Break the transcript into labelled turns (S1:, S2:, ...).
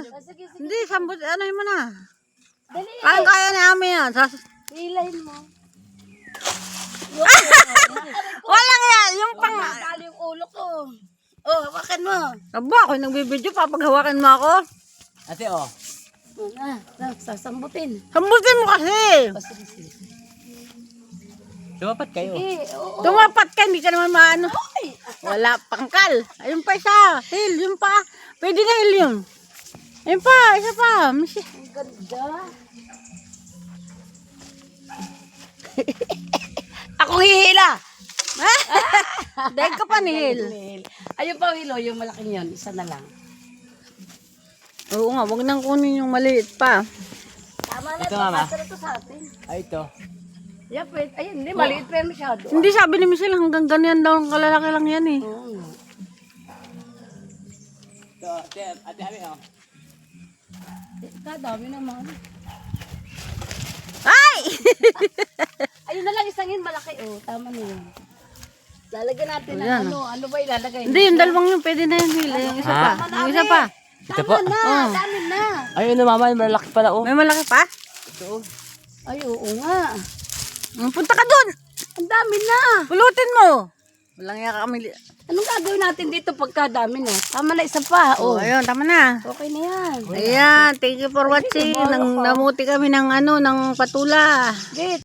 S1: Sige, sige.
S2: Hindi, sambot, ano yun mo na.
S1: Dali.
S2: Kaya namin yan.
S1: Hilahin mo.
S2: Walang yan, yung pang...
S1: Dali yung ulo ko. Oh, hawakan mo.
S2: Aba, ako'y nagbibidyo, papaghawakan mo ako.
S3: Ate, oh.
S1: Sasambutin.
S2: Sambutin mo kasi.
S1: Sige, sige.
S3: Lumapat kayo.
S1: Sige, oo.
S2: Tumapat ka, hindi ka naman maano.
S1: Ay,
S2: Wala, pangkal. Ayun pa isa. Hill, yun pa. Pwede na hill yun. Ayun pa, isa pa. Misi.
S1: ang ganda. Ako hihila.
S2: Dahil ka pa ni hill.
S1: Ayun pa, Hilo, yung malaking yun. Isa na lang.
S2: Oo nga, wag nang kunin yung maliit pa.
S1: Tama na
S3: Ito,
S1: ito.
S3: Mama.
S1: Kasara to sa atin.
S3: Ay, ito.
S1: Yan, pwede. Ayun, hindi. Maliit pa yan masyado.
S2: Hindi sabi ni Michelle, hanggang ganyan daw, ang kalalaki lang yan eh.
S1: Oo nga.
S3: Ito, ate, Ami, oh.
S1: Kadami naman.
S2: Ay!
S1: Ayun na lang, isang yun malaki. Oh, tama na yun. Lalagyan natin ng
S2: Ayan,
S1: ano ba ilalagay?
S2: Hindi, yung dalawang yun, pwede na yun hill. Yung isa pa. Yung isa pa.
S3: Ito
S1: Tama
S3: po.
S1: na,
S2: Oh.
S1: dami na.
S3: Ayun na, mama, malaki pala, oh.
S2: May malaki pa?
S1: Ay, oo nga.
S2: Punta ka dun!
S1: Ang dami na.
S2: Pulutin mo! Walang yaka kami.
S1: Anong gagawin natin dito pagka dami na? Tama na, isa pa.
S2: Oh,
S1: Oh,
S2: ayun, tama na.
S1: okay na yan.
S2: Ayan, thank you for watching. Namuti kami ng ano, ng patula.
S1: Git.